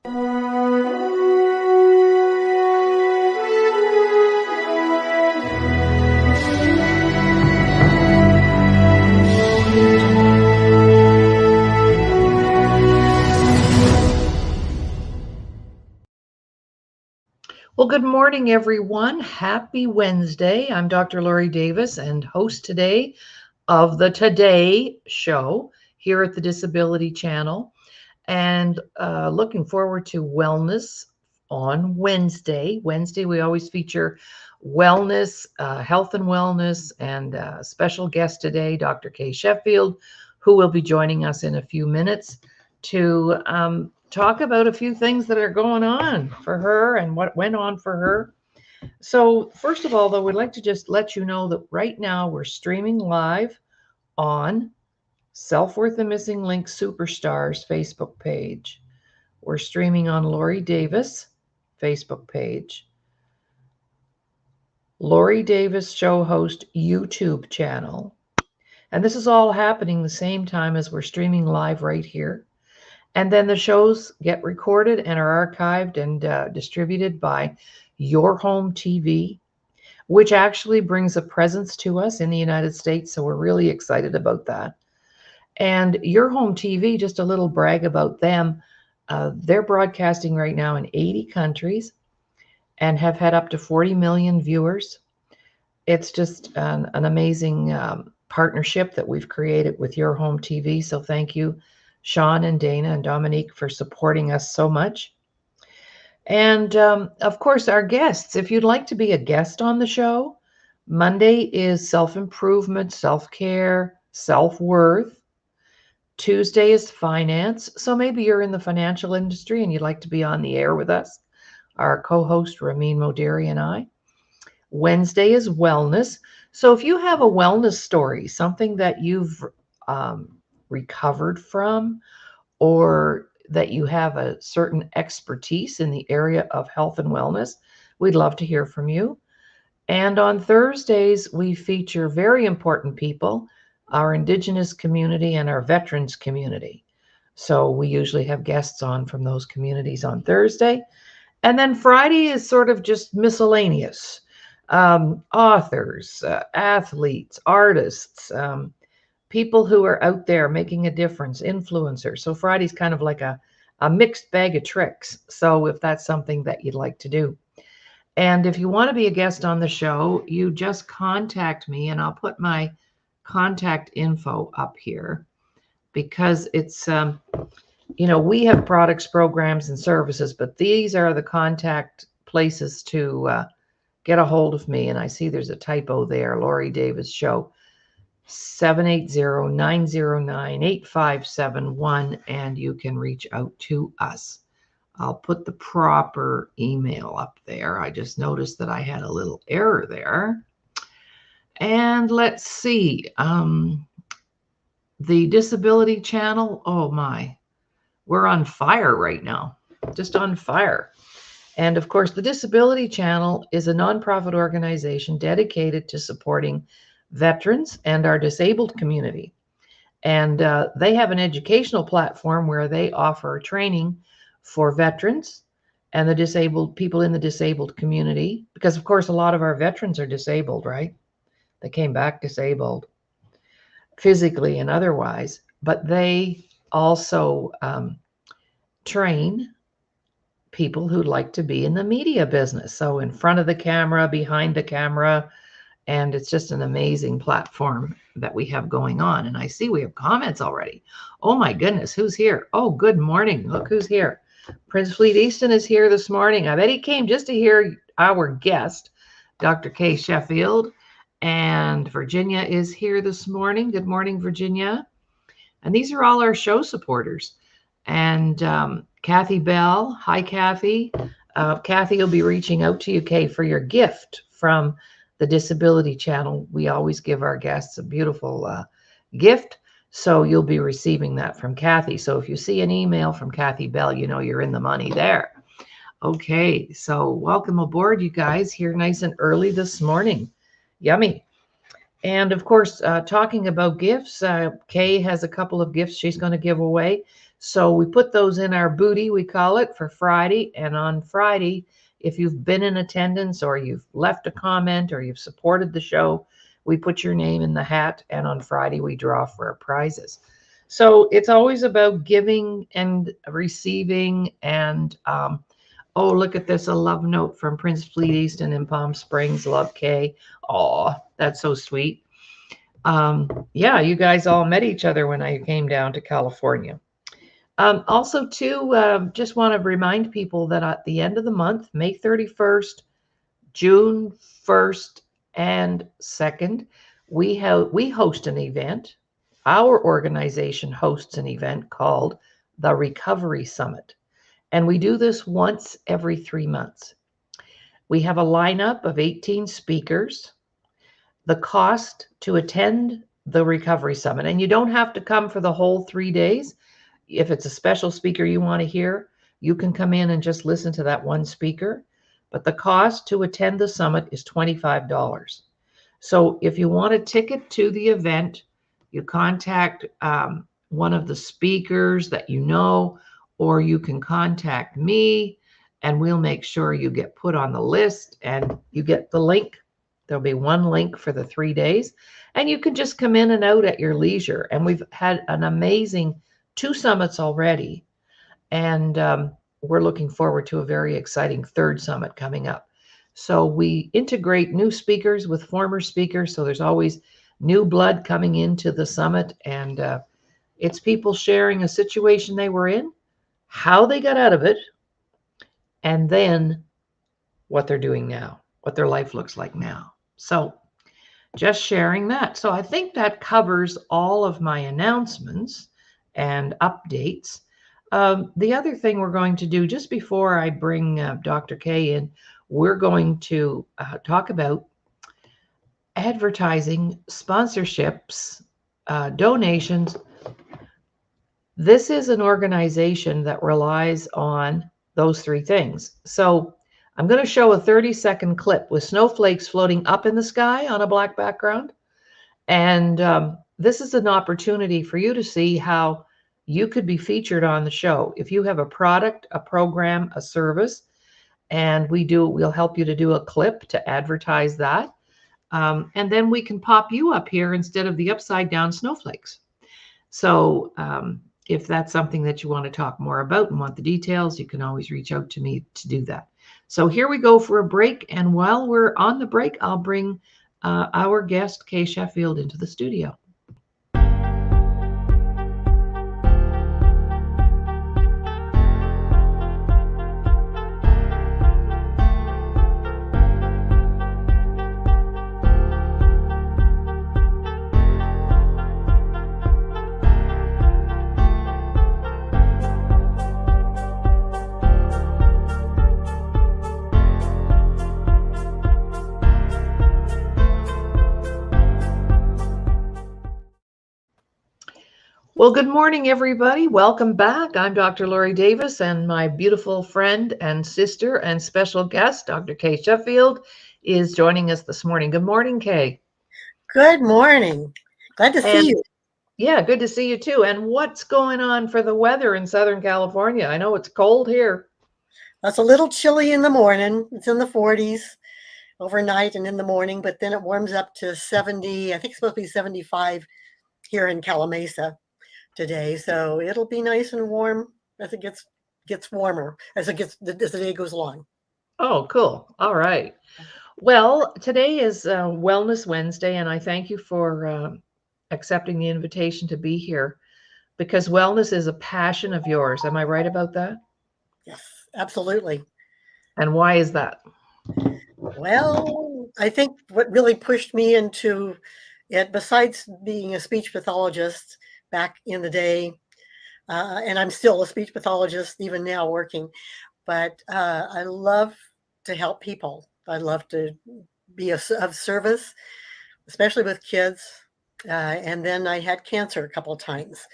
Well, good morning, everyone. Happy Wednesday. I'm Dr. Laurie Davis and host today of the Today Show here at the Disability Channel. And looking forward to Wellness on Wednesday. Wednesday, we always feature wellness, health and wellness, and special guest today, Dr. Kaye Sheffield, who will be joining us in a few minutes to talk about a few things that are going on for her and what went on for her. So first of all, though, we'd like to just let you know that right now we're streaming live on Self-Worth and Missing Link Superstars Facebook page. We're streaming on Laurie Davis Facebook page, Laurie Davis Show Host YouTube channel. And this is all happening the same time as we're streaming live right here. And then the shows get recorded and are archived and distributed by Your Home TV, which actually brings a presence to us in the United States. So we're really excited about that. And Your Home TV, just a little brag about them. They're broadcasting right now in 80 countries and have had up to 40 million viewers. It's just an amazing partnership that we've created with Your Home TV. So thank you, Sean and Dana and Dominique, for supporting us so much. And of course, our guests, if you'd like to be a guest on the show, Monday is self-improvement, self-care, self-worth. Tuesday is finance. So maybe you're in the financial industry and you'd like to be on the air with us, our co-host Ramin Modiri and I. Wednesday is wellness. So if you have a wellness story, something that you've recovered from, or that you have a certain expertise in the area of health and wellness, we'd love to hear from you. And on Thursdays, we feature very important people, our Indigenous community and our veterans community. So we usually have guests on from those communities on Thursday. And then Friday is sort of just miscellaneous. Authors, athletes, artists, people who are out there making a difference, influencers. So Friday's kind of like a mixed bag of tricks. So if that's something that you'd like to do. And if you want to be a guest on the show, you just contact me and I'll put my contact info up here because it's, we have products, programs, and services, but these are the contact places to get a hold of me. And I see there's a typo there, Laurie Davis Show, 780-909-8571, and you can reach out to us. I'll put the proper email up there. I just noticed that I had a little error there. And let's see, the Disability Channel, oh my, we're on fire right now, just on fire. And of course, the Disability Channel is a nonprofit organization dedicated to supporting veterans and our disabled community. And they have an educational platform where they offer training for veterans and the disabled people in the disabled community, because of course, a lot of our veterans are disabled, right? They came back disabled physically and otherwise, but they also train people who'd like to be in the media business. So in front of the camera, behind the camera, and it's just an amazing platform that we have going on. And I see we have comments already. Oh my goodness, who's here? Oh, good morning. Look who's here. Prince Fleet Easton is here this morning. I bet he came just to hear our guest, Dr. Kaye Sheffield. And Virginia is here this morning. Good morning, Virginia. And these are all our show supporters. And Kathy Bell. Hi, Kathy. Kathy will be reaching out to you, Kaye, for your gift from the Disability Channel. We always give our guests a beautiful gift. So you'll be receiving that from Kathy. So if you see an email from Kathy Bell, you know you're in the money there. Okay, so welcome aboard, you guys, here nice and early this morning. Yummy. And of course, talking about gifts, Kaye has a couple of gifts she's going to give away. So we put those in our booty, we call it, for Friday. And on Friday, if you've been in attendance or you've left a comment or you've supported the show, we put your name in the hat. And on Friday, we draw for our prizes. So it's always about giving and receiving. And oh, look at this, a love note from Prince Fleet Easton in Palm Springs. Love, Kay. Oh, that's so sweet. Yeah, you guys all met each other when I came down to California. Also, too, just want to remind people that at the end of the month, May 31st, June 1st, and 2nd, we host an event. Our organization hosts an event called the Recovery Summit. And we do this once every 3 months. We have a lineup of 18 speakers. The cost to attend the Recovery Summit, and you don't have to come for the whole 3 days. If it's a special speaker you want to hear, you can come in and just listen to that one speaker. But the cost to attend the summit is $25. So if you want a ticket to the event, you contact one of the speakers that you know, or you can contact me and we'll make sure you get put on the list and you get the link. There'll be one link for the 3 days and you can just come in and out at your leisure. And we've had an amazing 2 summits already. And we're looking forward to a very exciting 3rd summit coming up. So we integrate new speakers with former speakers. So there's always new blood coming into the summit. And it's people sharing a situation they were in, how they got out of it, and then what they're doing now, what their life looks like now. So just sharing that. So I think that covers all of my announcements and updates. The other thing we're going to do just before I bring Dr. Kaye in, we're going to talk about advertising, sponsorships, donations. This is an organization that relies on those 3 things. So I'm going to show a 30-second clip with snowflakes floating up in the sky on a black background. And this is an opportunity for you to see how you could be featured on the show. If you have a product, a program, a service, and we'll help you to do a clip to advertise that. And then we can pop you up here instead of the upside down snowflakes. So if that's something that you want to talk more about and want the details, you can always reach out to me to do that. So here we go for a break. And while we're on the break, I'll bring our guest, Kaye Sheffield, into the studio. Well, good morning, everybody. Welcome back. I'm Dr. Laurie Davis, and my beautiful friend and sister and special guest, Dr. Kaye Sheffield, is joining us this morning. Good morning, Kaye. Good morning. Glad to see you. Yeah, good to see you too. And what's going on for the weather in Southern California? I know it's cold here. It's a little chilly in the morning. It's in the 40s overnight and in the morning, but then it warms up to 70. I think it's supposed to be 75 here in Calamasa today. So it'll be nice and warm as it gets warmer, as the day goes along. Oh, cool. All right. Well, today is Wellness Wednesday, and I thank you for accepting the invitation to be here because wellness is a passion of yours. Am I right about that? Yes, absolutely. And why is that? Well, I think what really pushed me into it, besides being a speech pathologist back in the day, and I'm still a speech pathologist even now working, but I love to help people. I love to be of service, especially with kids. And then I had cancer a couple of times,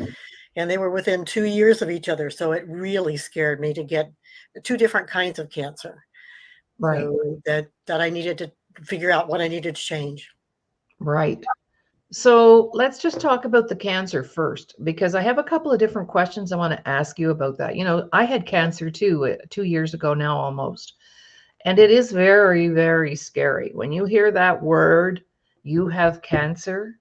and they were within 2 years of each other. So it really scared me to get 2 different kinds of cancer. Right. So that I needed to figure out what I needed to change. Right. So let's just talk about the cancer first, because I have a couple of different questions I want to ask you about that. I had cancer too, 2 years ago now almost. And it is very, very scary. When you hear that word, you have cancer,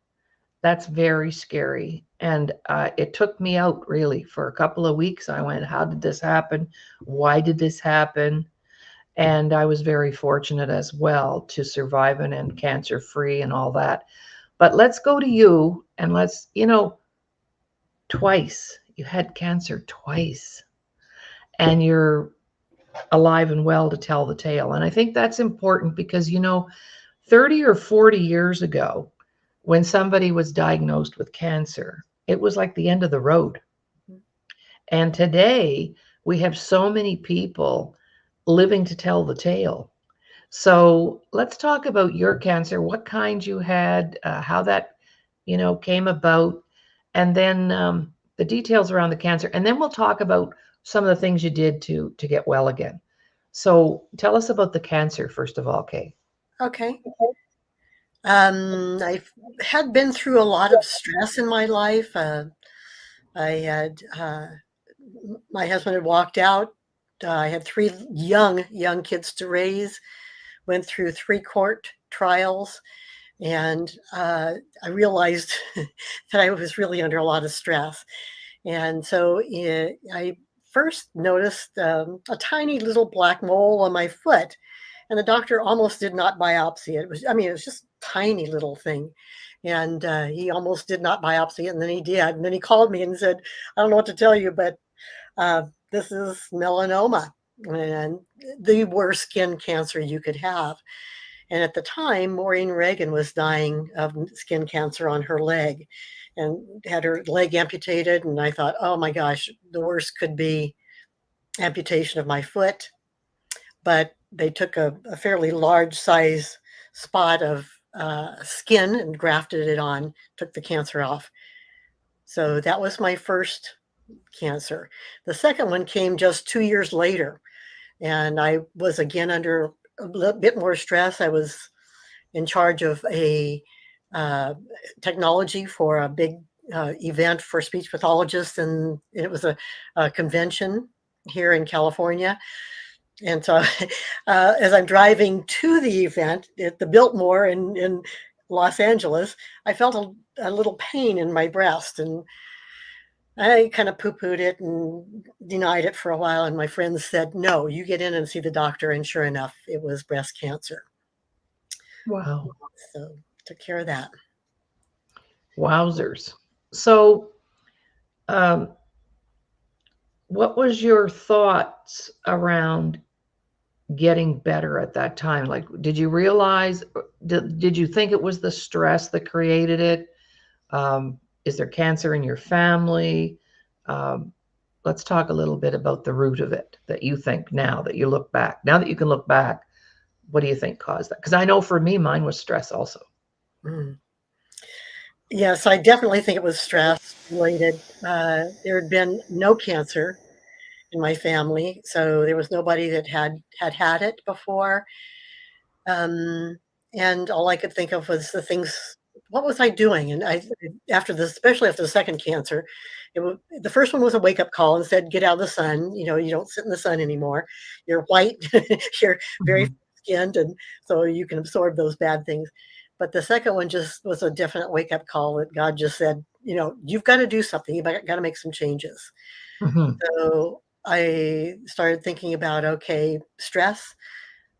that's very scary. And it took me out really for a couple of weeks. I went, how did this happen? Why did this happen? And I was very fortunate as well to survive and end cancer free and all that. But let's go to you and twice. You had cancer twice and you're alive and well to tell the tale. And I think that's important because, 30 or 40 years ago, when somebody was diagnosed with cancer, it was like the end of the road. And today we have so many people living to tell the tale. So let's talk about your cancer, what kind you had, how that, came about, and then the details around the cancer. And then we'll talk about some of the things you did to get well again. So tell us about the cancer, first of all, Kay. Okay. I had been through a lot of stress in my life. I had my husband had walked out. I had three young kids to raise. Went through three court trials, and I realized that I was really under a lot of stress. And so I first noticed a tiny little black mole on my foot, and the doctor almost did not biopsy it. It was just a tiny little thing. And he almost did not biopsy it, and then he did. And then he called me and said, I don't know what to tell you, but this is melanoma, and the worst skin cancer you could have. And at the time, Maureen Reagan was dying of skin cancer on her leg and had her leg amputated. And I thought, oh my gosh, the worst could be amputation of my foot. But they took a fairly large size spot of skin and grafted it on, took the cancer off. So that was my first cancer. The second one came just 2 years later. And I was again under a little bit more stress. I was in charge of a technology for a big event for speech pathologists, and it was a convention here in California. And so, as I'm driving to the event at the Biltmore in Los Angeles, I felt a little pain in my breast, and I kind of poo-pooed it and denied it for a while. And my friends said, no, you get in and see the doctor. And sure enough, it was breast cancer. Wow. So took care of that. Wowzers. So, um, what was your thoughts around getting better at that time? Like, did you realize, did you think it was the stress that created it? Is there cancer in your family? Um, let's talk a little bit about the root of it that you think now that you look back. Now that you can look back, what do you think caused that? Because I know for me, mine was stress also. Mm. Yes, I definitely think it was stress related. There had been no cancer in my family, so there was nobody that had it before. Um, and all I could think of was the things. What was I doing? And after this, especially after the second cancer, the first one was a wake up call and said, "Get out of the sun. You don't sit in the sun anymore. You're white. You're very Mhm. skinned, and so you can absorb those bad things." But the second one just was a definite wake up call that God just said, "You've got to do something. You've got to make some changes." Mhm. So I started thinking about, okay, stress.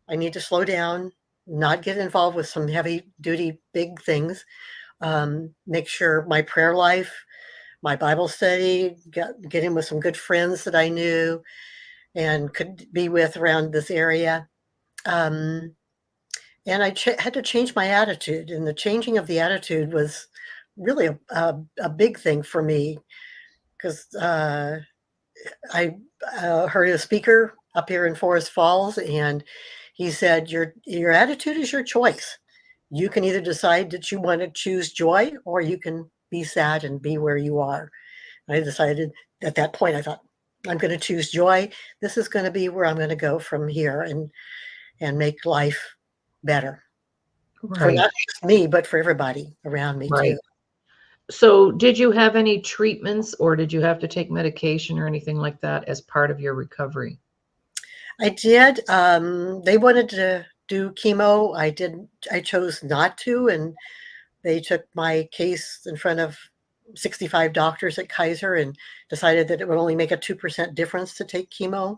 I need to slow down, not get involved with some heavy duty big things. Make sure my prayer life, my Bible study, get in with some good friends that I knew and could be with around this area. Um, and I had to change my attitude, and the changing of the attitude was really a big thing for me because I heard a speaker up here in Forest Falls, and he said, "Your attitude is your choice. You can either decide that you want to choose joy, or you can be sad and be where you are." I decided at that point. I thought, I'm going to choose joy. This is going to be where I'm going to go from here and make life better. for Right. not just me, but for everybody around me too. Right. So, did you have any treatments or did you have to take medication or anything like that as part of your recovery? I did. They wanted to do chemo. I didn't. I chose not to, and they took my case in front of 65 doctors at Kaiser and decided that it would only make a 2% difference to take chemo.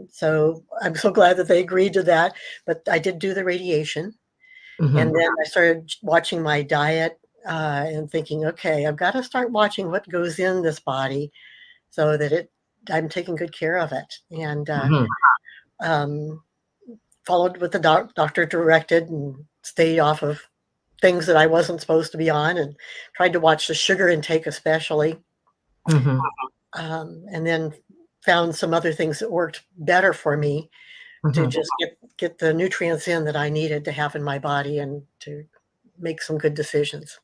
So I'm so glad that they agreed to that. But I did do the radiation, and Hmm. then I started watching my diet and thinking, okay, I've got to start watching what goes in this body so that I'm taking good care of it. And Hmm. um, followed what the doctor directed and stayed off of things that I wasn't supposed to be on and tried to watch the sugar intake, especially. Hmm. And then found some other things that worked better for me to Hmm. just get the nutrients in that I needed to have in my body and to make some good decisions.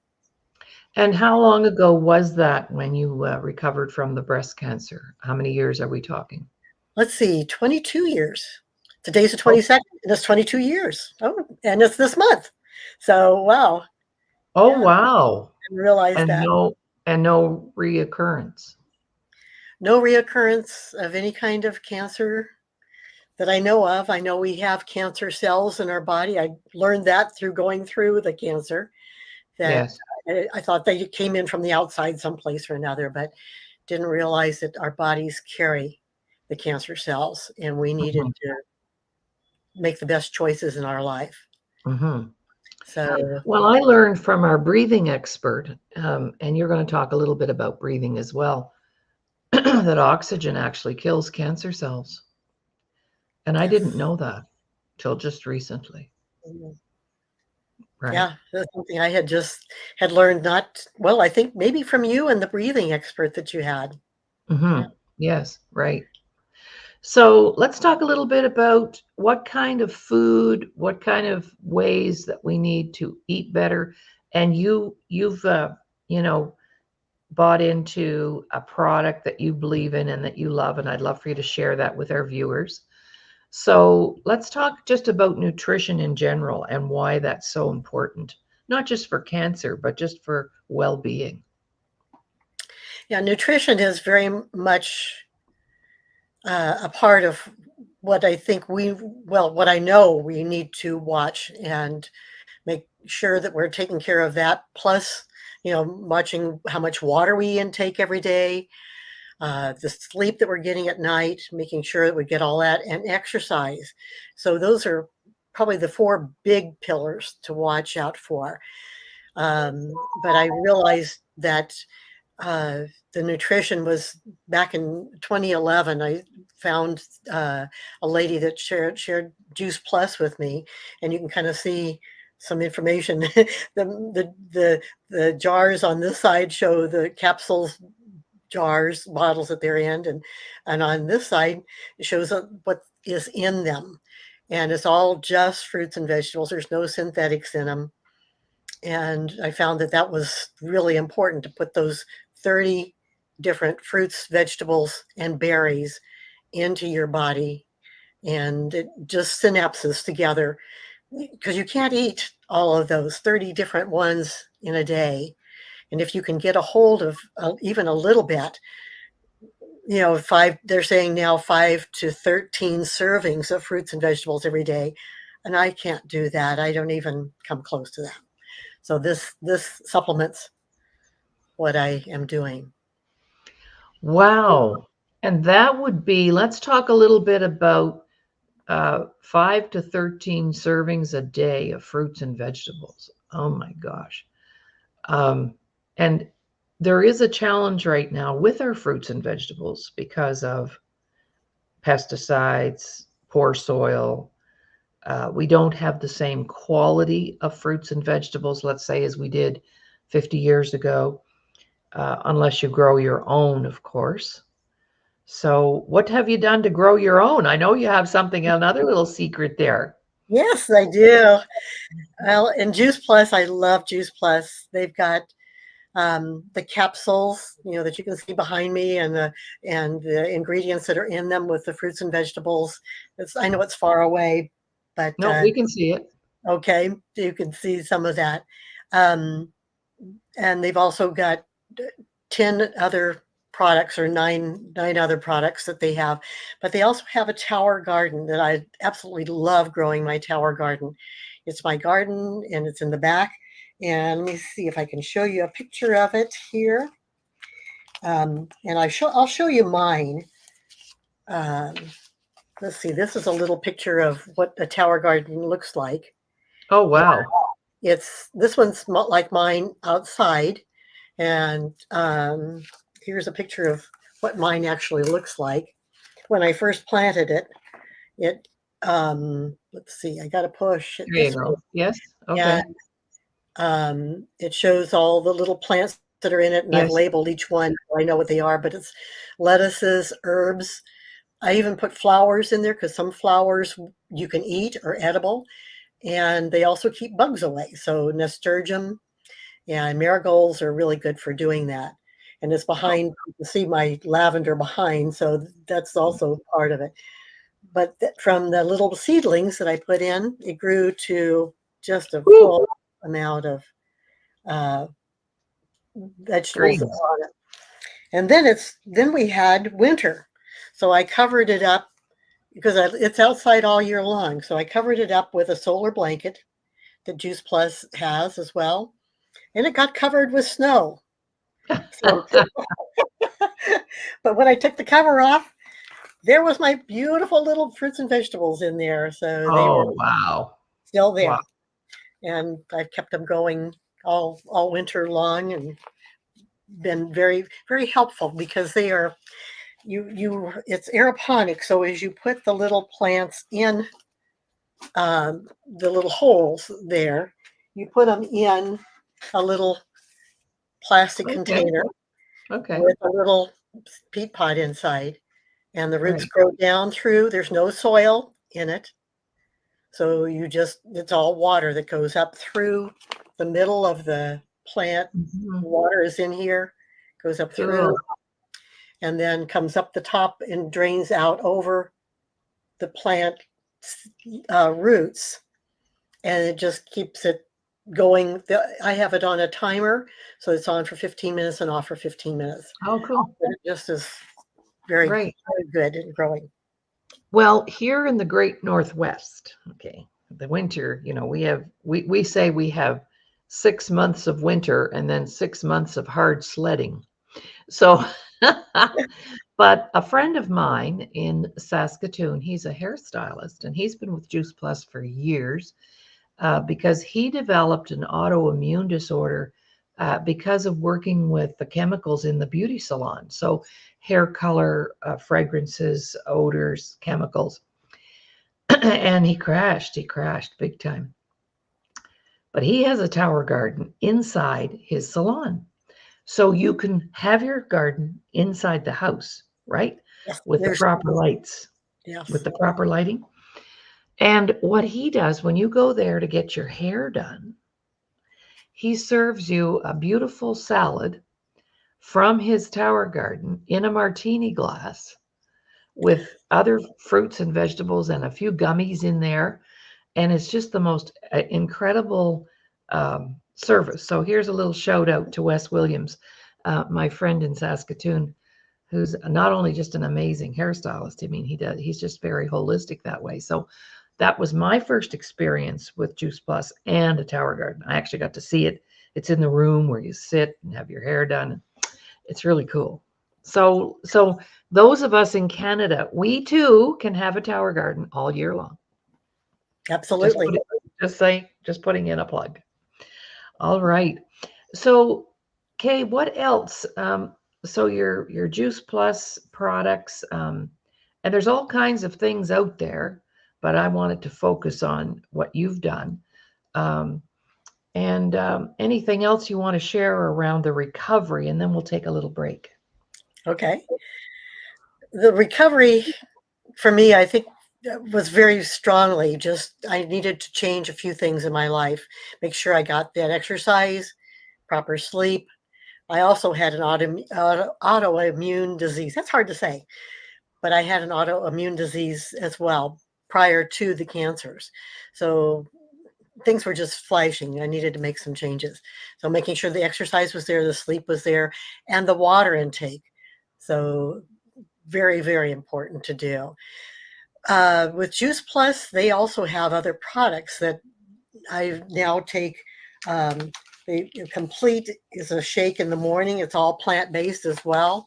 And how long ago was that when you recovered from the breast cancer? How many years are we talking? Let's see, 22 years. Today's the Oh, 22nd, and it's 22 years. Oh, and it's this month. So, wow. oh Yeah, I wow. didn't realize And that. no reoccurrence. No reoccurrence of any kind of cancer that I know of. I know we have cancer cells in our body. I learned that through going through the cancer, that Yes. I thought they came in from the outside someplace or another, but didn't realize that our bodies carry the cancer cells and we needed Hmm. to make the best choices in our life. Hmm. So, Well, I learned from our breathing expert, and you're going to talk a little bit about breathing as well, that oxygen actually kills cancer cells. And I didn't yes. know that till just recently, Mhm. right? Yeah, that's something I had learned not well, I think maybe from you and the breathing expert that you had. Hmm. Yeah. Yes, right. So let's talk a little bit about what kind of food, what kind of ways that we need to eat better. And you've you know bought into a product that you believe in and that you love, and I'd love for you to share that with our viewers. So let's talk just about nutrition in general and why that's so important, not just for cancer, but just for well-being. Yeah, nutrition is very much a part of what I think what I know we need to watch and make sure that we're taking care of that. Plus, watching how much water we intake every day, the sleep that we're getting at night, making sure that we get all that, and exercise. So those are probably the four big pillars to watch out for. But I realized that uh, the nutrition was back in 2011. I found a lady that shared Juice Plus with me, and you can kind of see some information. The jars on this side show the capsules, jars, bottles at their end, and on this side it shows what is in them, and it's all just fruits and vegetables. There's no synthetics in them, and I found that that was really important to put those 30 different fruits, vegetables, and berries into your body, and it just synapses together because you can't eat all of those 30 different ones in a day. And if you can get a hold of even a little bit, they're saying now 5 to 13 servings of fruits and vegetables every day. And I can't do that. I don't even come close to that. So this supplements what I am doing. Wow. And that would be, let's talk a little bit about 5 to 13 servings a day of fruits and vegetables. Oh my gosh. Um, and there is a challenge right now with our fruits and vegetables because of pesticides, poor soil. We don't have the same quality of fruits and vegetables, let's say, as we did 50 years ago, unless you grow your own, of course. So, what have you done to grow your own? I know you have something, another little secret there. Yes, I do. Well, and Juice Plus, I love Juice Plus. They've got the capsules, that you can see behind me, and the ingredients that are in them with the fruits and vegetables. I know it's far away, but No, we can see it. Okay, you can see some of that. Um, and they've also got 10 other products, or nine other products that they have. But they also have a tower garden that I absolutely love growing my tower garden. It's my garden and it's in the back. And let me see if I can show you a picture of it here. And I'll show you mine. Um, let's see, this is a little picture of what a tower garden looks like. Oh, And wow. this one's like mine outside. And here's a picture of what mine actually looks like. When I first planted it, it let's see, I got to push it There you this way. go. Yes. And Okay. it shows all the little plants that are in it, and I've Yes. labeled each one. So I know what they are, but it's lettuces, herbs. I even put flowers in there because some flowers you can eat or edible, and they also keep bugs away. So nasturtium and marigolds are really good for doing that. And it's Oh, behind, you can see my lavender behind, so that's also part of it. But from the little seedlings that I put in, it grew to just a woo, full amount of uh, vegetables greens. on it. And then we had winter, so I covered it up because it's outside all year long. So I covered it up with a solar blanket that Juice Plus has as well, and it got covered with snow. So, but when I took the cover off, there was my beautiful little fruits and vegetables in there. So they were Oh, wow. still Wow. there, and I've kept them going all winter long, and been very helpful because they are you it's aeroponic. So as you put the little plants in the little holes there, you put them in a little plastic Okay. container Okay. with a little peat pot inside, and the roots Right. grow down through. There's no soil in it. So it's all water that goes up through the middle of the plant. Mhm. Water is in here, goes up through, Cool. and then comes up the top and drains out over the plant roots. And it just keeps it going. I have it on a timer, so it's on for 15 minutes and off for 15 minutes. Oh, cool. But it just is very, Great. very good and growing. Well, here in the great Northwest, okay, the winter, we say we have 6 months of winter and then 6 months of hard sledding. So, but a friend of mine in Saskatoon, he's a hairstylist and he's been with Juice Plus for years because he developed an autoimmune disorder because of working with the chemicals in the beauty salon. So, hair color, fragrances, odors, chemicals. And he crashed big time. But he has a tower garden inside his salon. So you can have your garden inside the house, right? Yes, With the there's proper lights, with yes. the proper lighting. And what he does when you go there to get your hair done, he serves you a beautiful salad from his tower garden in a martini glass with other fruits and vegetables and a few gummies in there. And it's just the most incredible service. So here's a little shout out to Wes Williams, my friend in Saskatoon, who's not only just an amazing hairstylist. I mean, he's just very holistic that way. So that was my first experience with Juice Plus and a tower garden. I actually got to see it. It's in the room where you sit and have your hair done. It's really cool. So those of us in Canada, we too can have a tower garden all year long. Just Absolutely. put it, just putting in a plug. All right. So, Kay, what else? So your Juice Plus products, and there's all kinds of things out there, but I wanted to focus on what you've done. Um, and anything else you want to share around the recovery, and then we'll take a little break. Okay. The recovery for me, I think, was very strongly just I needed to change a few things in my life, make sure I got that exercise, proper sleep. I also had an autoimmune disease. That's hard to say, but I had an autoimmune disease as well prior to the cancers. So things were just flashing. I needed to make some changes. So making sure the exercise was there, the sleep was there, and the water intake. So very, very important to do. With Juice Plus, they also have other products that I now take. The complete is a shake in the morning. It's all plant-based as well.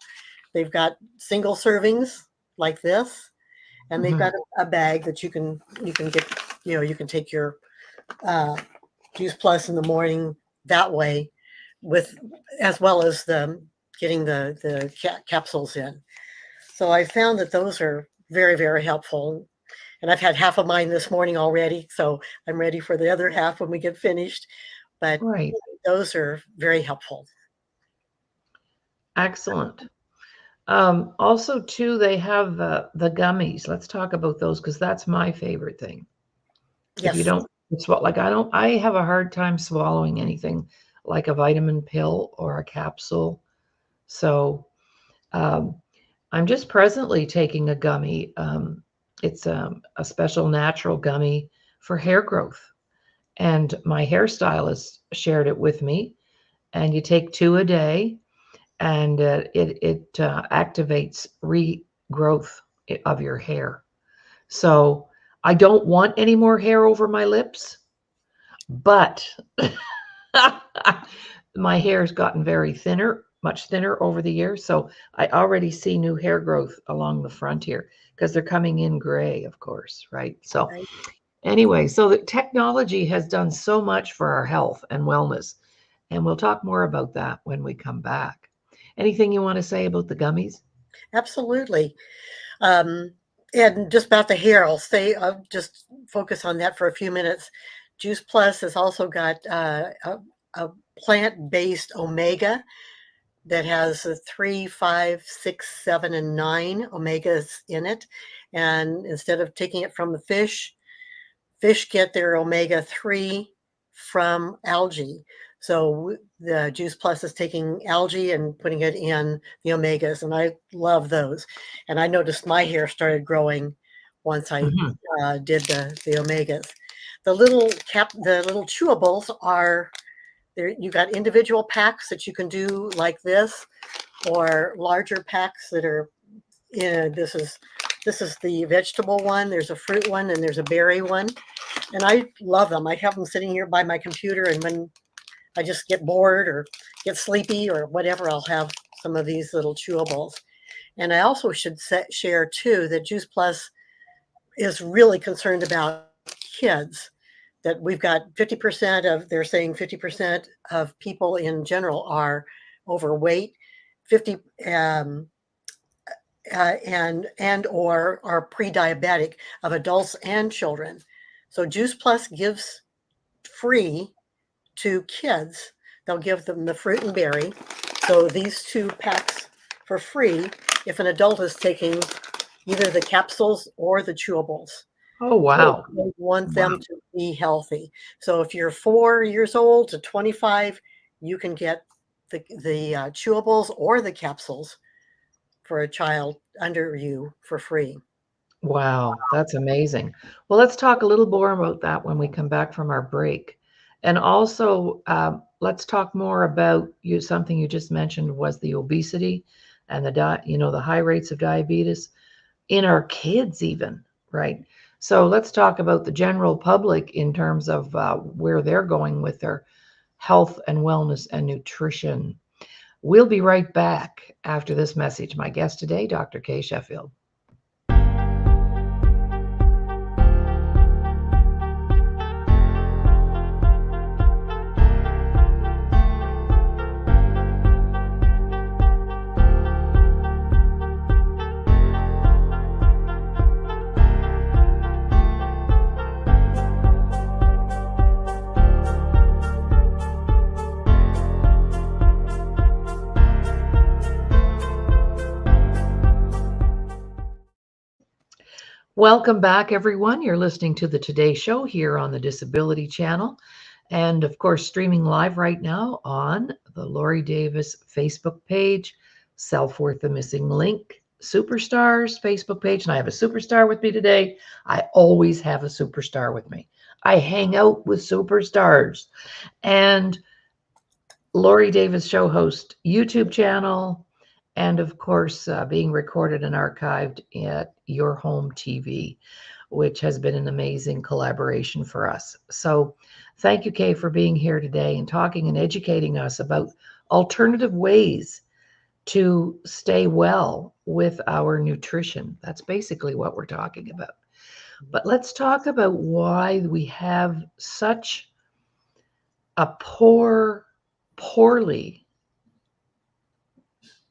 They've got single servings like this, and they've got a bag that you can get. You can take your Juice Plus in the morning that way, with as well as the getting the capsules in. So I found that those are very, very helpful. And I've had half of mine this morning already, so I'm ready for the other half when we get finished. But Right. those are very helpful. Excellent. Also, too, they have the gummies. Let's talk about those because that's my favorite thing. If you Yes, don't swallow, like I have a hard time swallowing anything like a vitamin pill or a capsule. So um, I'm just presently taking a gummy. It's a special natural gummy for hair growth. And my hairstylist shared it with me. And you take 2 a day, and it activates regrowth of your hair. So I don't want any more hair over my lips, but my hair's gotten very thinner, much thinner over the years. So I already see new hair growth along the front here because they're coming in gray, of course, right? So right. anyway, so the technology has done so much for our health and wellness, and we'll talk more about that when we come back. Anything you want to say about the gummies? Absolutely. Um, and just about the hair, I'll just focus on that for a few minutes. Juice Plus has also got a plant-based omega that has a 3, 5, 6, 7, and 9 omegas in it. And instead of taking it from the fish get their omega-3 from algae. So the Juice Plus is taking algae and putting it in the omegas, and I love those. And I noticed my hair started growing once I Mhm. did the omegas. The little chewables are there. You got individual packs that you can do like this, or larger packs that are. This is the vegetable one. There's a fruit one, and there's a berry one, and I love them. I have them sitting here by my computer, and when I just get bored or get sleepy or whatever, I'll have some of these little chewables. And I also should share too that Juice Plus is really concerned about kids. That we've got 50% of, they're saying 50% of people in general are overweight, 50 and or are pre-diabetic of adults and children. So Juice Plus gives free to kids. They'll give them the fruit and berry. So these 2 packs for free if an adult is taking either the capsules or the chewables. Oh, So wow. they want Wow. them to be healthy. So if you're 4 years old to 25, you can get the chewables or the capsules for a child under you for free. Wow, that's amazing. Well, let's talk a little more about that when we come back from our break. And also, let's talk more about something you just mentioned was the obesity and the high rates of diabetes in our kids even, right? So let's talk about the general public in terms of where they're going with their health and wellness and nutrition. We'll be right back after this message. My guest today, Dr. Kaye Sheffield. Welcome back, everyone. You're listening to the Today Show here on the Disability Channel. And of course, streaming live right now on the Laurie Davis Facebook page, Self Worth the Missing Link, Superstars Facebook page. And I have a superstar with me today. I always have a superstar with me. I hang out with superstars. And Laurie Davis show host YouTube channel, and of course, being recorded and archived at Your Home TV, which has been an amazing collaboration for us. So, thank you, Kay, for being here today and talking and educating us about alternative ways to stay well with our nutrition. That's basically what we're talking about. But let's talk about why we have such a poorly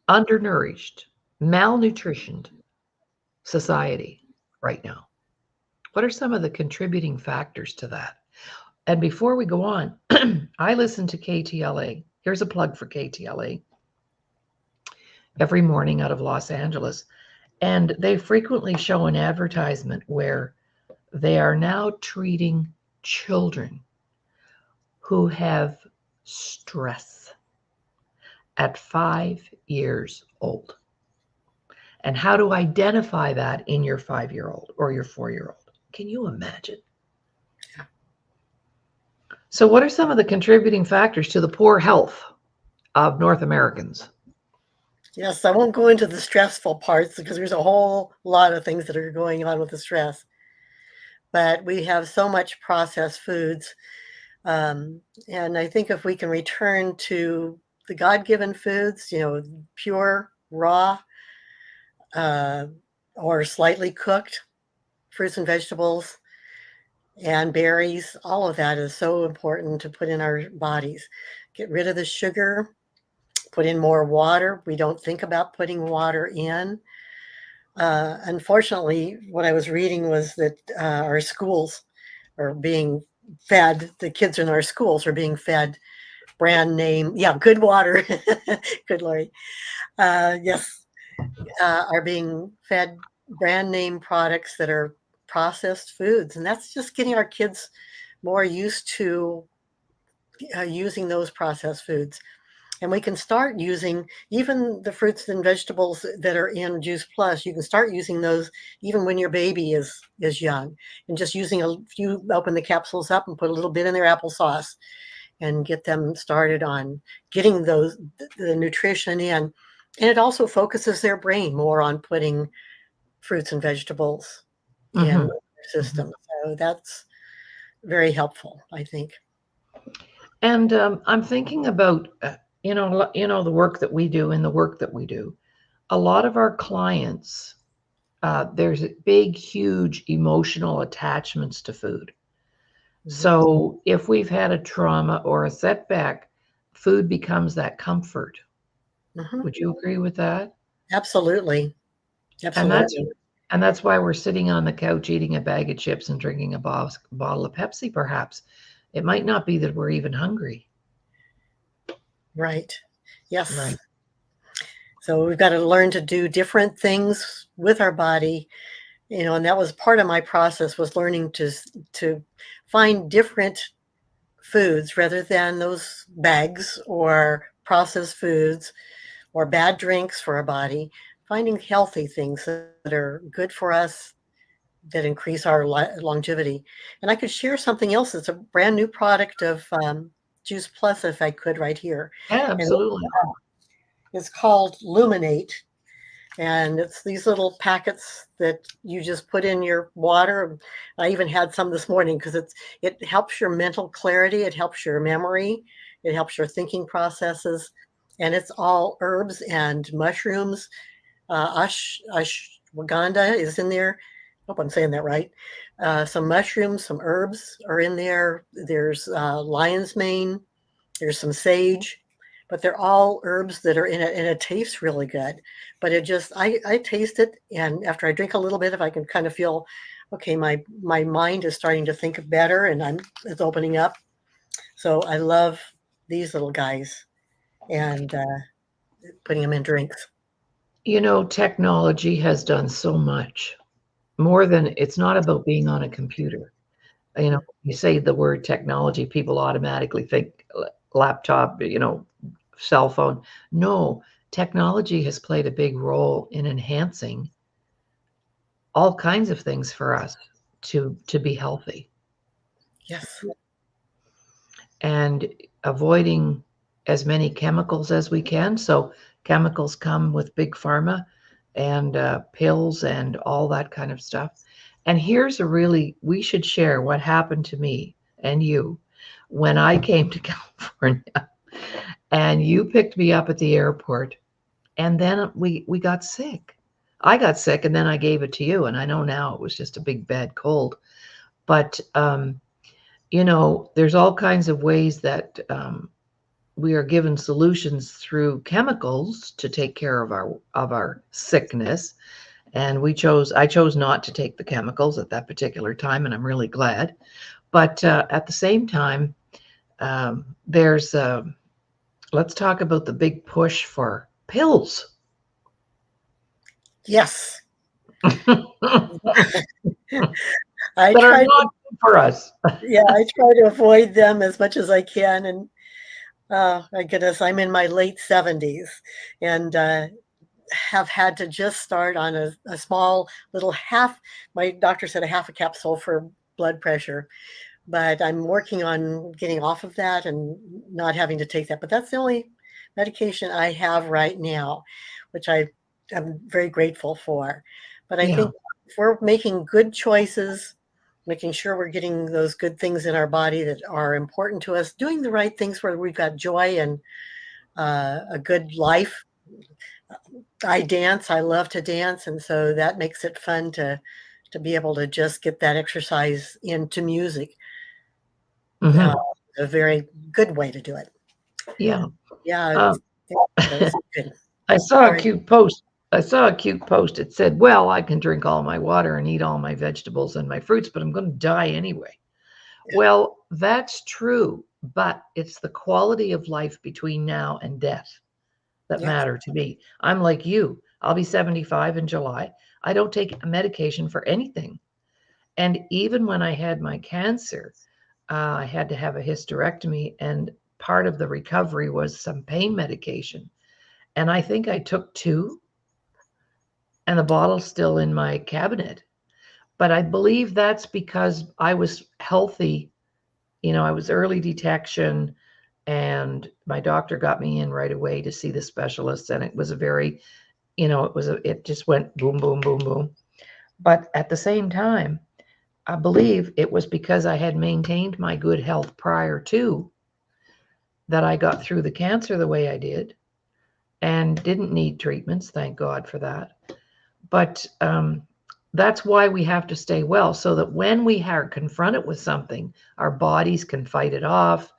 undernourished, malnutritioned society right now. What are some of the contributing factors to that? And before we go on, I listen to KTLA. Here's a plug for KTLA every morning out of Los Angeles. And they frequently show an advertisement where they are now treating children who have stress at 5 years old, and how to identify that in your 5 year old or your 4 year old. Can you imagine? So, what are some of the contributing factors to the poor health of North Americans? Yes, I won't go into the stressful parts because there's a whole lot of things that are going on with the stress. But we have so much processed foods. And I think if we can return to the God given foods, pure, raw, uh, or slightly cooked fruits and vegetables and berries, all of that is so important to put in our bodies. Get rid of the sugar, put in more water. We don't think about putting water in. Unfortunately, what I was reading was that our schools are being fed, the kids in our schools are being fed brand name, good water, good Laurie, yes, are being fed brand name products that are processed foods. And that's just getting our kids more used to using those processed foods. And we can start using even the fruits and vegetables that are in Juice Plus. You can start using those even when your baby is young, and just using a few, open the capsules up and put a little bit in their applesauce and get them started on getting the nutrition in. And it also focuses their brain more on putting fruits and vegetables in Mm-hmm. their system. So that's very helpful, I think. And I'm thinking about the work that we do and the work that we do. A lot of our clients, there's big, huge emotional attachments to food. Mhm. So if we've had a trauma or a setback, food becomes that comfort. Mhm. Would you agree with that? Absolutely. And that's Absolutely. and that's why we're sitting on the couch eating a bag of chips and drinking a bottle of Pepsi, perhaps. It might not be that we're even hungry. Right. Yes. Right. So we've got to learn to do different things with our body, and that was part of my process, was learning to find different foods rather than those bags or processed foods or bad drinks for our body, finding healthy things that are good for us, that increase our longevity. And I could share something else that's a brand new product of Juice Plus, if I could, right here. Yeah, And absolutely. it's called Luminate. And it's these little packets that you just put in your water. I even had some this morning because it helps your mental clarity, it helps your memory, it helps your thinking processes, and it's all herbs and mushrooms. Ashwagandha is in there. I hope I'm saying that right. Some mushrooms, some herbs are in there. There's lion's mane. There's some sage, but they're all herbs that are in it, and it tastes really good. But I taste it, and after I drink a little bit, if I can kind of feel, okay, my mind is starting to think better, and it's opening up. So I love these little guys, and putting them in drinks. Technology has done so much more than it's not about being on a computer. You say the word technology, people automatically think laptop, cell phone. No, technology has played a big role in enhancing all kinds of things for us to be healthy. Yes. and avoiding as many chemicals as we can. So chemicals come with big pharma and pills and all that kind of stuff. And here's a really, we should share what happened to me and you when I came to California and you picked me up at the airport, and then we got sick. I got sick and then I gave it to you, and I know now it was just a big bad cold. But there's all kinds of ways that we are given solutions through chemicals to take care of our sickness, and I chose not to take the chemicals at that particular time, and I'm really glad. But at the same time, there's let's talk about the big push for pills. Yes. That I are try not to, good for us. yeah, I try to avoid them as much as I can. And my goodness, I'm in my late 70s and have had to just start on a small little half. My doctor said a half a capsule for blood pressure, but I'm working on getting off of that and not having to take that. But that's the only medication I have right now, which I am very grateful for. But I Yeah. think if we're making good choices, making sure we're getting those good things in our body that are important to us, doing the right things where we've got joy and a good life. I dance. I love to dance, and so that makes it fun to be able to just get that exercise into music. Uh, Hmm. a very good way to do it. Yeah. Yeah, Um, that's good. I saw a Sorry. cute post. I saw a cute post. It said, "Well, I can drink all my water and eat all my vegetables and my fruits, but I'm going to die anyway." Well, that's true, but it's the quality of life between now and death that Yes, matter to me. I'm like you. I'll be 75 in July. I don't take a medication for anything. And even when I had my cancer, I had to have a hysterectomy, and part of the recovery was some pain medication. And I think I took two, and the bottle's still in my cabinet. But I believe that's because I was healthy. I was early detection, and my doctor got me in right away to see the specialist. And it was a very, it just went boom, boom, boom, boom. But at the same time, I believe it was because I had maintained my good health prior to that I got through the cancer the way I did and didn't need treatments. Thank God for that. But that's why we have to stay well, so that when we are confronted with something, our bodies can fight it off,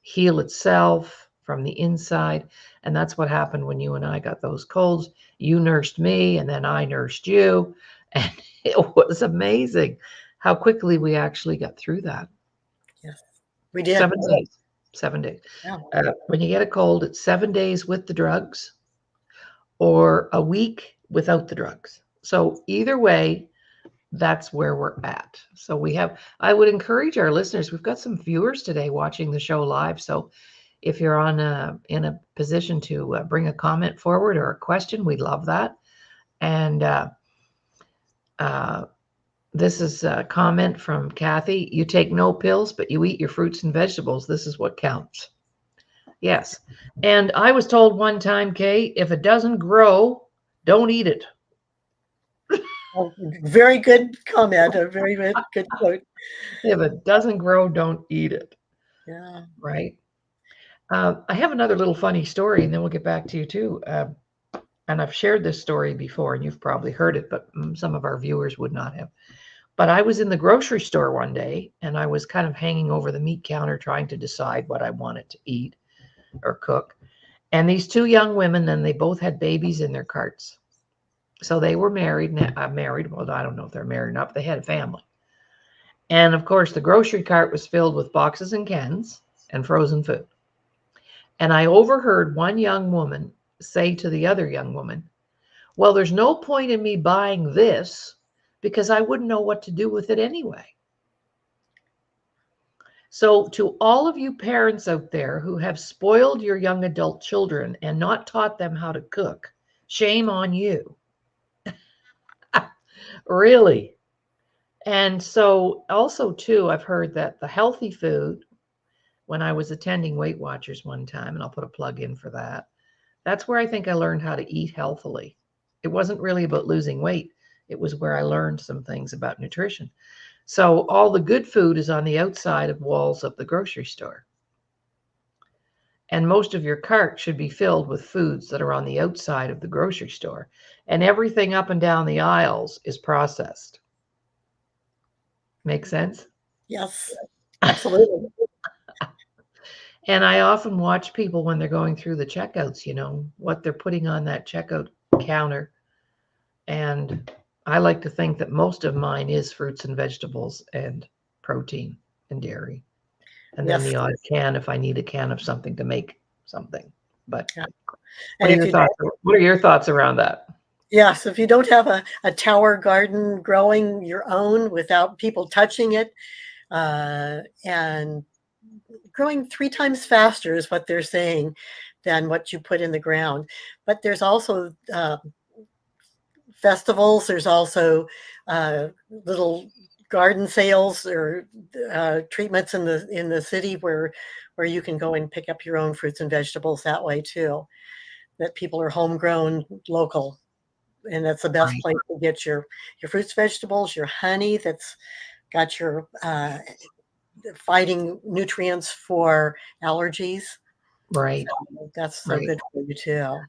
heal itself from the inside. And that's what happened when you and I got those colds. You nursed me, and then I nursed you. And it was amazing how quickly we actually got through that. yes, we did. 7 days. 7 days. Yeah, When you get a cold, it's 7 days with the drugs or a week without the drugs. So either way, that's where we're at. So I would encourage our listeners, we've got some viewers today watching the show live. So if you're in a position to bring a comment forward or a question, we love that. And uh, this is a comment from Kathy. You take no pills, but you eat your fruits and vegetables. This is what counts. Yes. And I was told one time, Kay, if it doesn't grow, don't eat it. oh, very good comment. A very good quote. If it doesn't grow, don't eat it. Yeah. Right. I have another little funny story, and then we'll get back to you too. And I've shared this story before, and you've probably heard it, but some of our viewers would not have. But I was in the grocery store one day, and I was kind of hanging over the meat counter trying to decide what I wanted to eat or cook. And these two young women, and they both had babies in their carts. So they were married. Married. Well, I don't know if they're married or not, but they had a family. And of course, the grocery cart was filled with boxes and cans and frozen food. And I overheard one young woman say to the other young woman, "Well, there's no point in me buying this because I wouldn't know what to do with it anyway." So, to all of you parents out there who have spoiled your young adult children and not taught them how to cook, shame on you. Really. And so, also, too, I've heard that the healthy food, when I was attending Weight Watchers one time, and I'll put a plug in for that, that's where I think I learned how to eat healthily. It wasn't really about losing weight, it was where I learned some things about nutrition. So, all the good food is on the outside of walls of the grocery store. And most of your cart should be filled with foods that are on the outside of the grocery store. And everything up and down the aisles is processed. Make sense? Yes, absolutely. And I often watch people when they're going through the checkouts, what they're putting on that checkout counter. And I like to think that most of mine is fruits and vegetables and protein and dairy. And then Yes. the odd can if I need a can of something to make something. But Yeah. what And are if your you thoughts? What are your thoughts around that? yes, if you don't have a tower garden growing your own without people touching it, and growing 3 times faster is what they're saying than what you put in the ground. But there's also festivals. There's also little garden sales or treatments in the city where you can go and pick up your own fruits and vegetables that way too. That people are homegrown, local, and that's the best Right, place to get your fruits, vegetables, your honey. That's got your fighting nutrients for allergies. right, So that's so right. good for you too.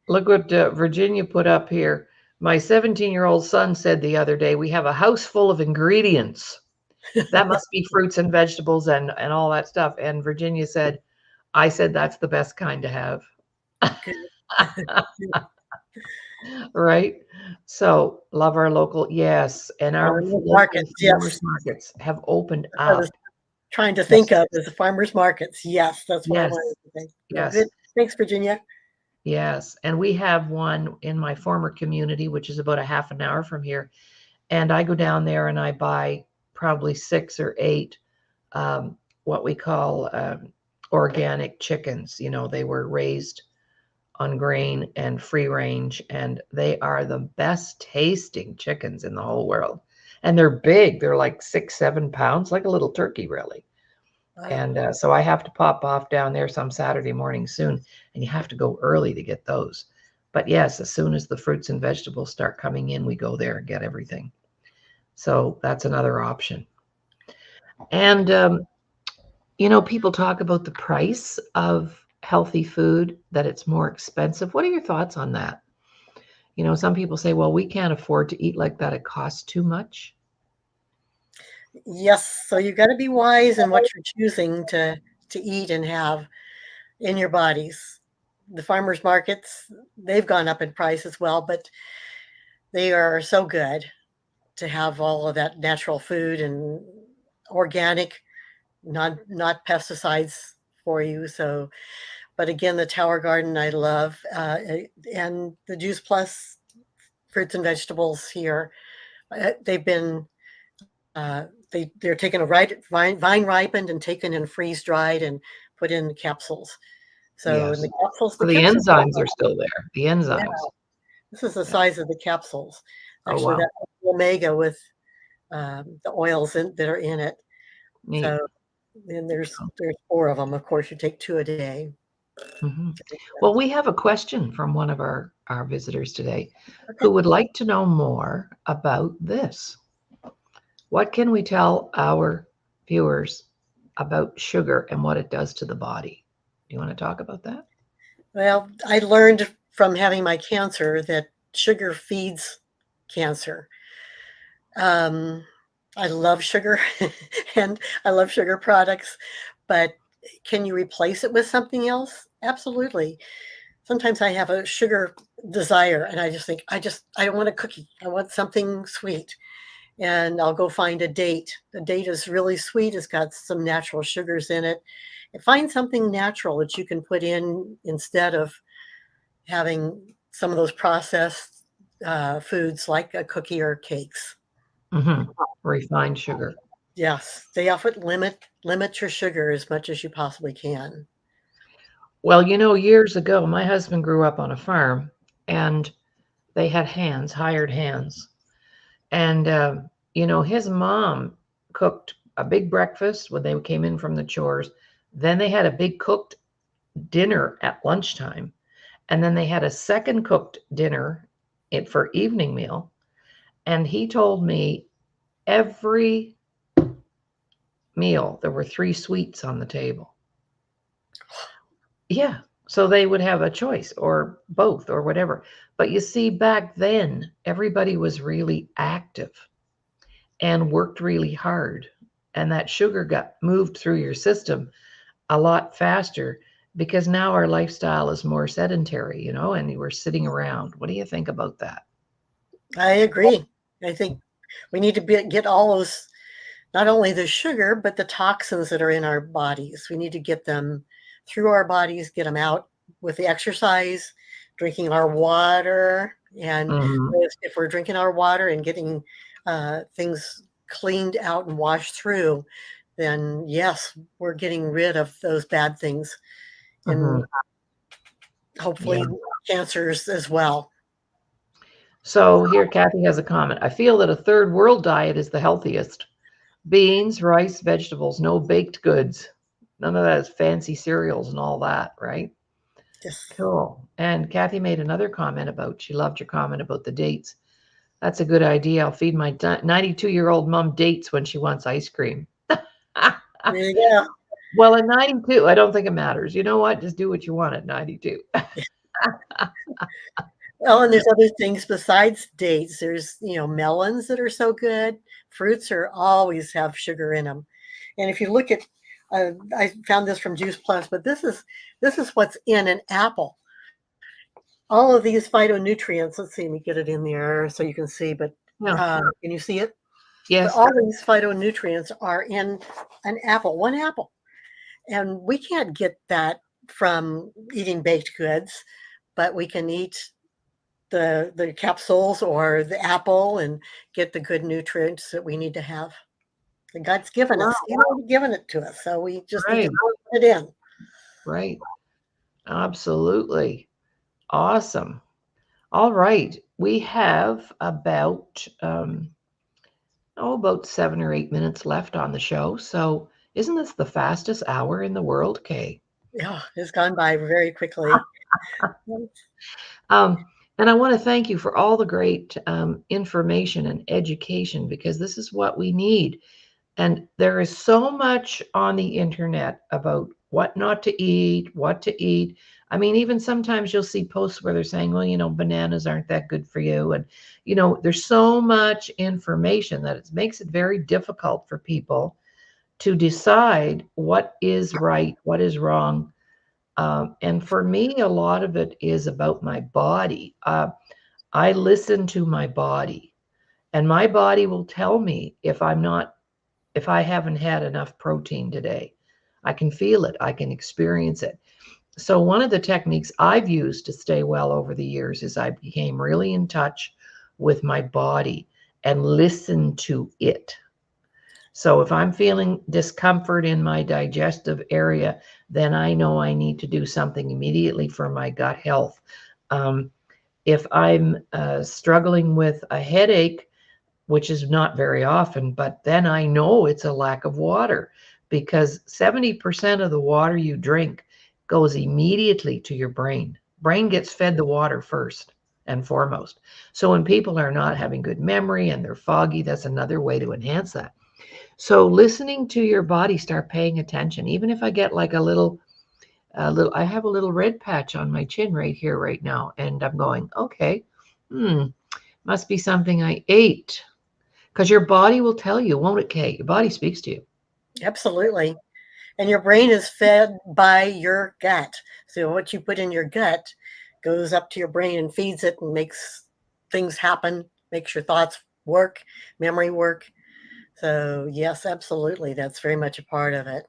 Look what Virginia put up here. My 17-year-old son said the other day, we have a house full of ingredients. That must be fruits and vegetables and all that stuff. And Virginia said, I said that's the best kind to have. Good. Right? So love our local, yes. And our Farmers local markets, farmers yes. markets have opened That's what I was up. trying to think Yes, of is the farmers markets. Yes, that's what I yes, wanted to think. No, yes, good. Thanks, Virginia. yes. And we have one in my former community, which is about a half an hour from here. And I go down there and I buy probably 6 or 8 what we call organic chickens. They were raised on grain and free range, and they are the best tasting chickens in the whole world. And they're big, they're like 6, 7 pounds, like a little turkey, really. Wow. And so I have to pop off down there some Saturday morning soon, and you have to go early to get those. But yes, as soon as the fruits and vegetables start coming in, we go there and get everything. So that's another option. And, people talk about the price of healthy food, that it's more expensive. What are your thoughts on that? Some people say, well, we can't afford to eat like that. It costs too much. Yes, so you got to be wise in what you're choosing to eat and have in your bodies. The farmers markets, they've gone up in price as well, but they are so good to have all of that natural food and organic, not pesticides for you. So, but again, the Tower Garden I love, and the Juice Plus fruits and vegetables here. They've been they're taken a vine ripened and taken and freeze dried and put in capsules. So in Yes. the So the capsules, enzymes are still there. The yeah, enzymes. this is the Yeah. size of the capsules. Oh, Actually, wow. that's omega with the oils that are in it. Neat. So then there's 4 of them. Of course, you take 2 a day. Hmm. Well, we have a question from one of our visitors today Okay. who would like to know more about this. What can we tell our viewers about sugar and what it does to the body? Do you want to talk about that? Well, I learned from having my cancer that sugar feeds cancer. Um, I love sugar and I love sugar products, but can you replace it with something else? Absolutely. Sometimes I have a sugar desire and I just think, I don't want a cookie. I want something sweet. And I'll go find a date. The date is really sweet. It's got some natural sugars in it. And find something natural that you can put in instead of having some of those processed foods like a cookie or cakes. Hmm. Refined sugar. Yes, they often limit your sugar as much as you possibly can. Well, years ago, my husband grew up on a farm and they had hands, hired hands. And, his mom cooked a big breakfast when they came in from the chores. Then they had a big cooked dinner at lunchtime. And then they had a second cooked dinner for evening meal. And he told me every meal there were 3 sweets on the table. Yeah. So they would have a choice or both or whatever. But you see, back then, everybody was really active and worked really hard. And that sugar got moved through your system a lot faster because now our lifestyle is more sedentary, and we're sitting around. What do you think about that? I agree. I think we need to get all those, not only the sugar, but the toxins that are in our bodies. We need to get them through our bodies, get them out with the exercise, drinking our water. And Mm-hmm. if we're drinking our water and getting things cleaned out and washed through, then yes, we're getting rid of those bad things and Mm-hmm. Yeah. hopefully cancers as well. So here, Kathy has a comment. I feel that a third world diet is the healthiest. Beans, rice, vegetables, no baked goods. None of that fancy cereals and all that, right? Yes. Cool. And Kathy made another comment she loved your comment about the dates. That's a good idea. I'll feed my 92-year-old mom dates when she wants ice cream. There you go. Well, at 92, I don't think it matters. You know what? Just do what you want at 92. Well, and there's other things besides dates. There's, melons that are so good. Fruits are always have sugar in them. And if you look at, I found this from Juice Plus, but this is what's in an apple. All of these phytonutrients. Let's see, let me get it in there so you can see. But Yeah. can you see it? But Yes. all these phytonutrients are in an apple, one apple, and we can't get that from eating baked goods, but we can eat the capsules or the apple and get the good nutrients that we need to have. And God's given Wow. us. He's already given it to us. So we just need to Right. put it in. Right. Absolutely. Awesome. All right. We have about 7 or 8 minutes left on the show. So isn't this the fastest hour in the world, Kay? Yeah, it's gone by very quickly. Um, and I want to thank you for all the great information and education because this is what we need. And there is so much on the internet about what not to eat, what to eat. I mean, even sometimes you'll see posts where they're saying, well, bananas aren't that good for you. And, there's so much information that it makes it very difficult for people to decide what is right, what is wrong. And for me, a lot of it is about my body. I listen to my body, and my body will tell me if I haven't had enough protein today. I can feel it, I can experience it. So, one of the techniques I've used to stay well over the years is I became really in touch with my body and listen to it. So, if I'm feeling discomfort in my digestive area, then I know I need to do something immediately for my gut health. Um, if I'm struggling with a headache, which is not very often, but then I know it's a lack of water because 70% of the water you drink goes immediately to your brain. Brain gets fed the water first and foremost. So when people are not having good memory and they're foggy, that's another way to enhance that. So listening to your body, start paying attention. Even if I get like I have a little red patch on my chin right here right now, and I'm going, okay, must be something I ate. Because your body will tell you, won't it, Kate? Your body speaks to you. Absolutely. And your brain is fed by your gut. So what you put in your gut goes up to your brain and feeds it and makes things happen, makes your thoughts work, memory work. So yes, absolutely. That's very much a part of it.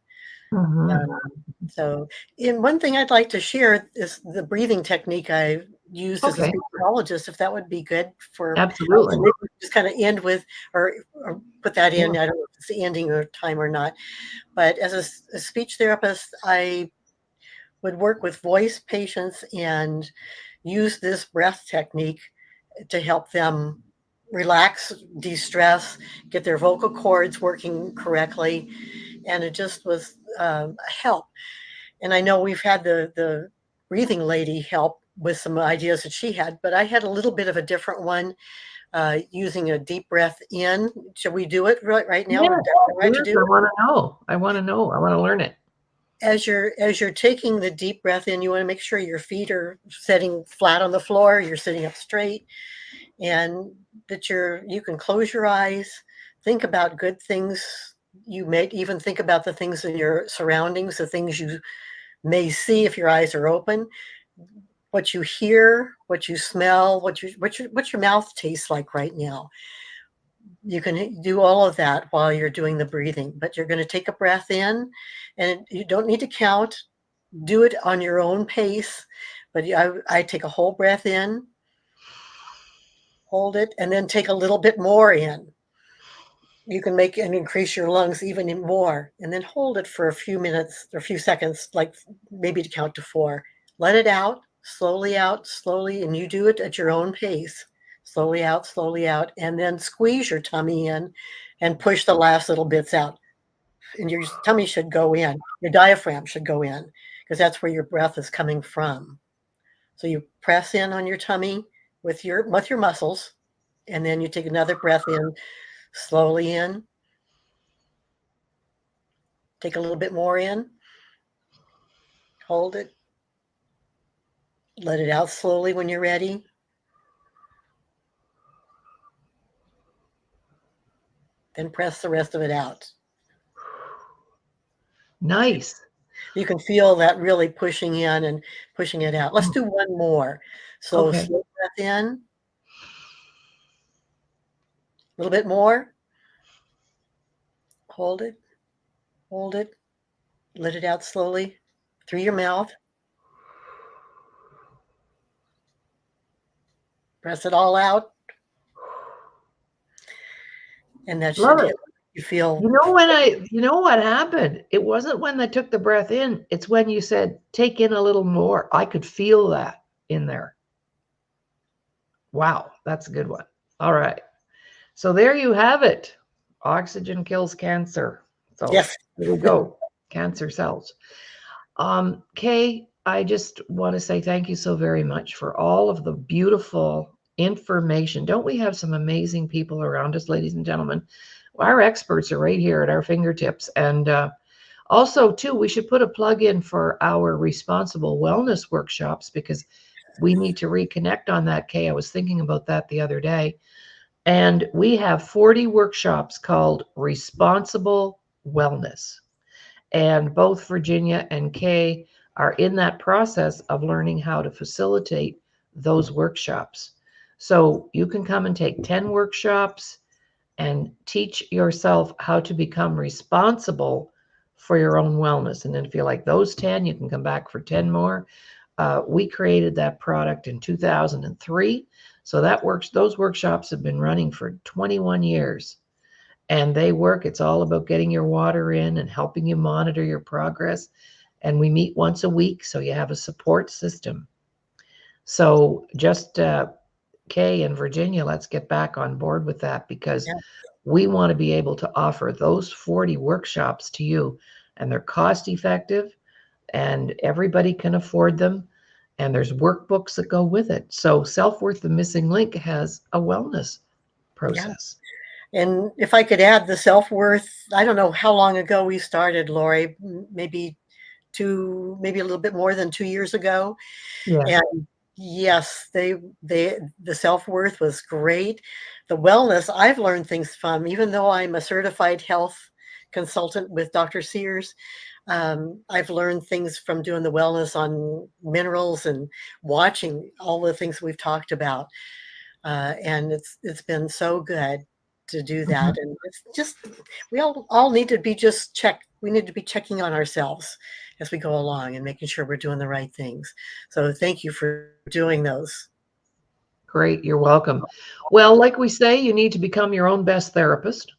Mm-hmm. Um, so, and one thing I'd like to share is the breathing technique I used as a Okay, speech pathologist, if that would be good for absolutely. just kind of end with or put that Yeah. in. I don't know if it's the ending or time or not, but as a speech therapist, I would work with voice patients and use this breath technique to help them relax, de-stress, get their vocal cords working correctly, and it just was a help. And I know we've had the breathing lady help with some ideas that she had, but I had a little bit of a different one, using a deep breath in. Should we do it right now? Yeah, Would that be right to yes, do I it? want to know. I want to know. I want to learn it. As you're taking the deep breath in, you want to make sure your feet are sitting flat on the floor, you're sitting up straight, and that you can close your eyes, think about good things. You may even think about the things in your surroundings, the things you may see if your eyes are open, what you hear, what you smell, what your mouth tastes like right now. You can do all of that while you're doing the breathing, but you're going to take a breath in, and you don't need to count. Do it on your own pace. But I take a whole breath in, hold it, and then take a little bit more in. You can make and increase your lungs even more, and then hold it for a few minutes or a few seconds, like maybe to count to four. Let it out slowly, and you do it at your own pace. Slowly out, and then squeeze your tummy in and push the last little bits out. And your tummy should go in, your diaphragm should go in, because that's where your breath is coming from. So you press in on your tummy with your muscles, and then you take another breath in, slowly in, take a little bit more in, hold it, let it out slowly when you're ready. Then press the rest of it out. Nice. You can feel that really pushing in and pushing it out. Let's do one more. So Okay. slow breath in, a little bit more, hold it, hold it, let it out slowly through your mouth. Press it all out, and that Love should it. hit. You feel You know what happened? It wasn't when I took the breath in. It's when you said, take in a little more. I could feel that in there. Wow, that's a good one. All right. So there you have it. Oxygen kills cancer. So yes, here we go. Cancer cells. Kay, I just want to say thank you so very much for all of the beautiful information. Don't we have some amazing people around us, ladies and gentlemen? Our experts are right here at our fingertips. And also, too, we should put a plug in for our responsible wellness workshops because we need to reconnect on that, Kay. I was thinking about that the other day. And we have 40 workshops called Responsible Wellness. And both Virginia and Kay are in that process of learning how to facilitate those workshops. So you can come and take 10 workshops and teach yourself how to become responsible for your own wellness. And then if you like those 10, you can come back for 10 more. We created that product in 2003. So that works. Those workshops have been running for 21 years and they work. It's all about getting your water in and helping you monitor your progress. And we meet once a week, so you have a support system. So just Kay and Virginia, let's get back on board with that because yeah, we want to be able to offer those 40 workshops to you, and they're cost effective and everybody can afford them. And there's workbooks that go with it. So Self Worth the Missing Link has a wellness yeah. process. And if I could add the self worth, I don't know how long ago we started, Laurie. Maybe a little bit more than 2 years ago. Yeah. And yes, the self worth was great. The wellness, I've learned things from, even though I'm a certified health consultant with Dr. Sears. I've learned things from doing the wellness on minerals and watching all the things we've talked about. And it's been so good to do Mhm. that. And it's just we all need to be just check. We need to be checking on ourselves as we go along and making sure we're doing the right things. So thank you for doing those. Great, you're welcome. Well, like we say, you need to become your own best therapist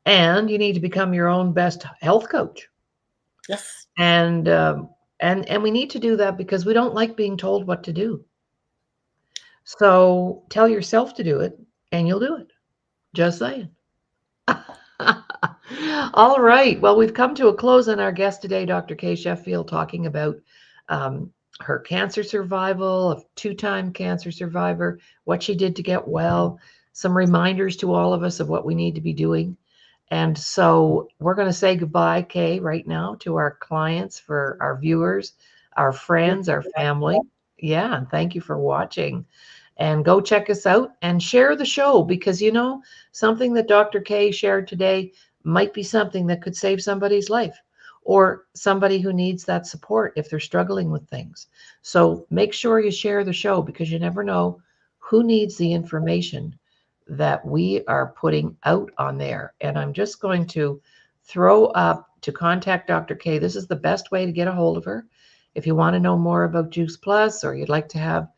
and you need to become your own best health coach. Yes. And and we need to do that because we don't like being told what to do. So tell yourself to do it and you'll do it. Just saying. All right. Well, we've come to a close on our guest today, Dr. Kaye Sheffield, talking about um, her cancer survival, a two-time cancer survivor, what she did to get well, some reminders to all of us of what we need to be doing. And so we're going to say goodbye, Kay, right now to our clients, for our viewers, our friends, our family. Yeah, and thank you for watching. And go check us out and share the show, because something that Dr. Kaye shared today might be something that could save somebody's life, or somebody who needs that support if they're struggling with things. So make sure you share the show, because you never know who needs the information that we are putting out on there. And I'm just going to throw up to contact Dr. Kaye. This is the best way to get a hold of her. If you want to know more about Juice Plus, or you'd like to have,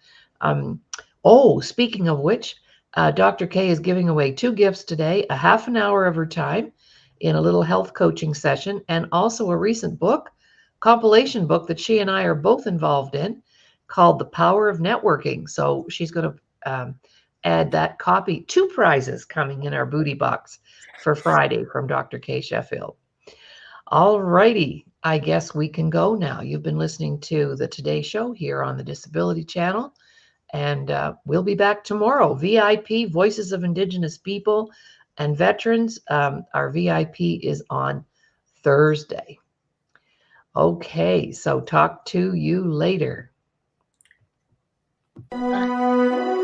speaking of which, Dr. Kaye is giving away 2 gifts today, a half an hour of her time in a little health coaching session, and also a recent book, compilation book that she and I are both involved in, called The Power of Networking. So she's going to add that copy. 2 prizes coming in our booty box for Friday from Dr. Kaye Sheffield. All righty. I guess we can go now. You've been listening to the Today Show here on the Disability Channel, and we'll be back tomorrow. VIP, Voices of Indigenous People and Veterans. Our VIP is on Thursday. Okay, so talk to you later. Bye.